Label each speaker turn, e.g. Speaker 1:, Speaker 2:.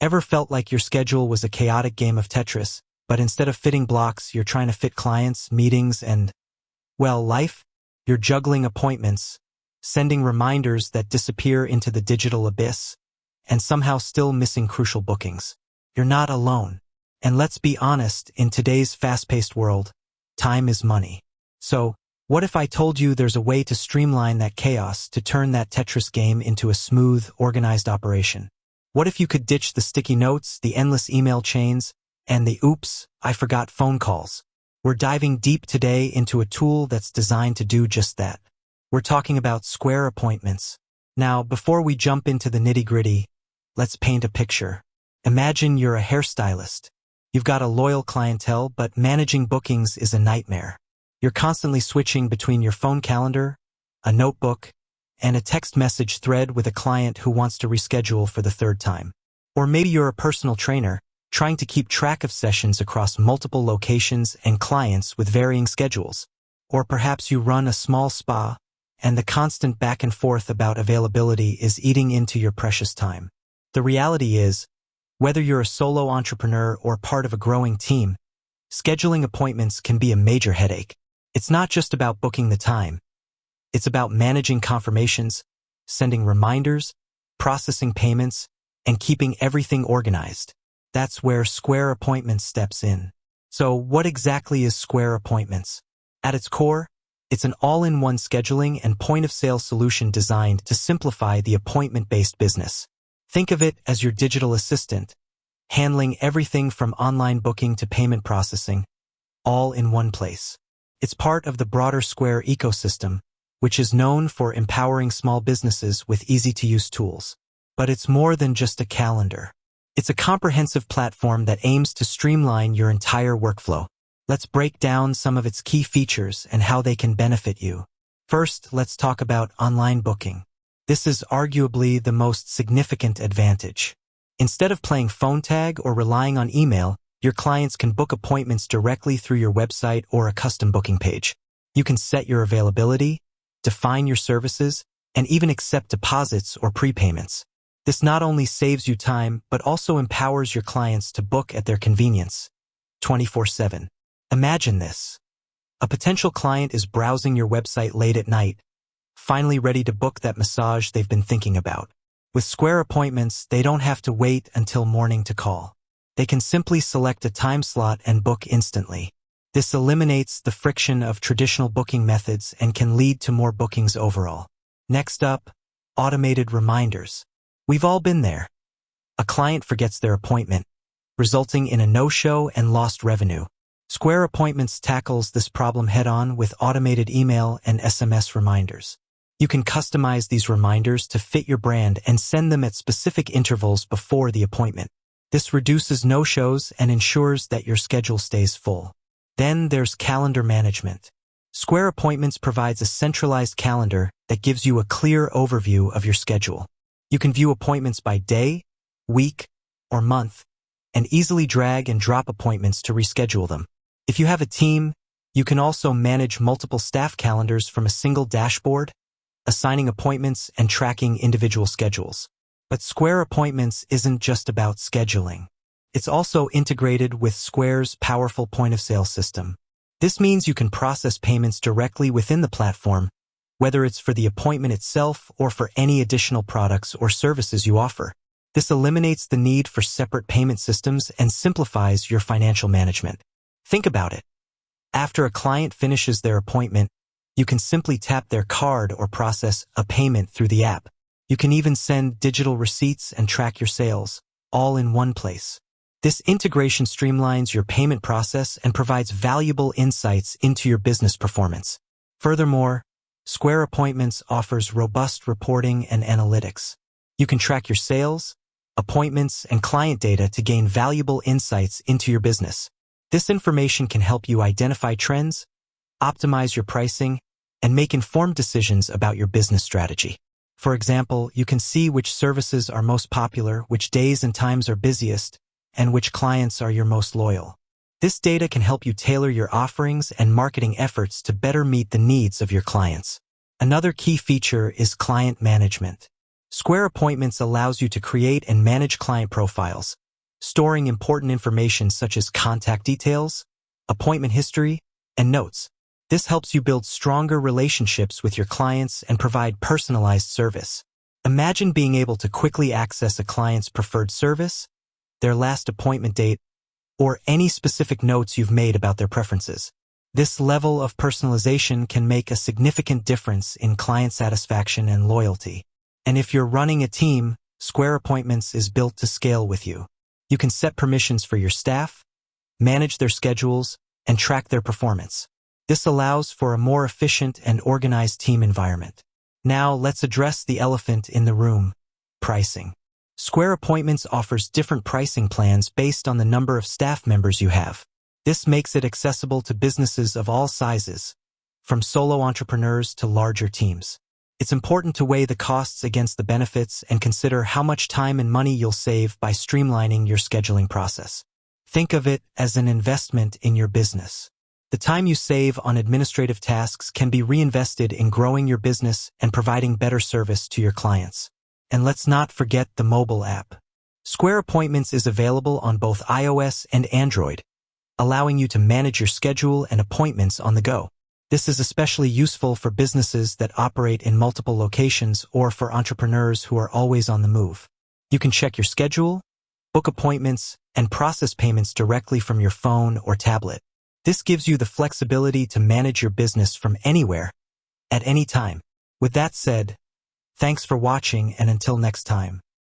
Speaker 1: Ever felt like your schedule was a chaotic game of Tetris, but instead of fitting blocks, you're trying to fit clients, meetings, and, well, life? You're juggling appointments, sending reminders that disappear into the digital abyss, and somehow still missing crucial bookings. You're not alone. And let's be honest, in today's fast-paced world, time is money. So, what if I told you there's a way to streamline that chaos, to turn that Tetris game into a smooth, organized operation? What if you could ditch the sticky notes, the endless email chains, and the oops, I forgot phone calls? We're diving deep today into a tool that's designed to do just that. We're talking about Square Appointments. Now, before we jump into the nitty-gritty, let's paint a picture. Imagine you're a hairstylist. You've got a loyal clientele, but managing bookings is a nightmare. You're constantly switching between your phone calendar, a notebook, and a text message thread with a client who wants to reschedule for the third time. Or maybe you're a personal trainer, trying to keep track of sessions across multiple locations and clients with varying schedules. Or perhaps you run a small spa, and the constant back and forth about availability is eating into your precious time. The reality is, whether you're a solo entrepreneur or part of a growing team, scheduling appointments can be a major headache. It's not just about booking the time. It's about managing confirmations, sending reminders, processing payments, and keeping everything organized. That's where Square Appointments steps in. So what exactly is Square Appointments? At its core, it's an all-in-one scheduling and point-of-sale solution designed to simplify the appointment-based business. Think of it as your digital assistant, handling everything from online booking to payment processing, all in one place. It's part of the broader Square ecosystem, which is known for empowering small businesses with easy-to-use tools. But it's more than just a calendar. It's a comprehensive platform that aims to streamline your entire workflow. Let's break down some of its key features and how they can benefit you. First, let's talk about online booking. This is arguably the most significant advantage. Instead of playing phone tag or relying on email, your clients can book appointments directly through your website or a custom booking page. You can set your availability, define your services, and even accept deposits or prepayments. This not only saves you time, but also empowers your clients to book at their convenience, 24/7. Imagine this. A potential client is browsing your website late at night, finally ready to book that massage they've been thinking about. With Square Appointments, they don't have to wait until morning to call. They can simply select a time slot and book instantly. This eliminates the friction of traditional booking methods and can lead to more bookings overall. Next up, automated reminders. We've all been there. A client forgets their appointment, resulting in a no-show and lost revenue. Square Appointments tackles this problem head-on with automated email and SMS reminders. You can customize these reminders to fit your brand and send them at specific intervals before the appointment. This reduces no-shows and ensures that your schedule stays full. Then there's calendar management. Square Appointments provides a centralized calendar that gives you a clear overview of your schedule. You can view appointments by day, week, or month, and easily drag and drop appointments to reschedule them. If you have a team, you can also manage multiple staff calendars from a single dashboard, assigning appointments and tracking individual schedules. But Square Appointments isn't just about scheduling. It's also integrated with Square's powerful point-of-sale system. This means you can process payments directly within the platform, whether it's for the appointment itself or for any additional products or services you offer. This eliminates the need for separate payment systems and simplifies your financial management. Think about it. After a client finishes their appointment, you can simply tap their card or process a payment through the app. You can even send digital receipts and track your sales, all in one place. This integration streamlines your payment process and provides valuable insights into your business performance. Furthermore, Square Appointments offers robust reporting and analytics. You can track your sales, appointments, and client data to gain valuable insights into your business. This information can help you identify trends, optimize your pricing, and make informed decisions about your business strategy. For example, you can see which services are most popular, which days and times are busiest, and which clients are your most loyal. This data can help you tailor your offerings and marketing efforts to better meet the needs of your clients. Another key feature is client management. Square Appointments allows you to create and manage client profiles, storing important information such as contact details, appointment history, and notes. This helps you build stronger relationships with your clients and provide personalized service. Imagine being able to quickly access a client's preferred service, their last appointment date, or any specific notes you've made about their preferences. This level of personalization can make a significant difference in client satisfaction and loyalty. And if you're running a team, Square Appointments is built to scale with you. You can set permissions for your staff, manage their schedules, and track their performance. This allows for a more efficient and organized team environment. Now, let's address the elephant in the room: pricing. Square Appointments offers different pricing plans based on the number of staff members you have. This makes it accessible to businesses of all sizes, from solo entrepreneurs to larger teams. It's important to weigh the costs against the benefits and consider how much time and money you'll save by streamlining your scheduling process. Think of it as an investment in your business. The time you save on administrative tasks can be reinvested in growing your business and providing better service to your clients. And let's not forget the mobile app. Square Appointments is available on both iOS and Android, allowing you to manage your schedule and appointments on the go. This is especially useful for businesses that operate in multiple locations or for entrepreneurs who are always on the move. You can check your schedule, book appointments, and process payments directly from your phone or tablet. This gives you the flexibility to manage your business from anywhere, at any time. With that said, thanks for watching, and until next time.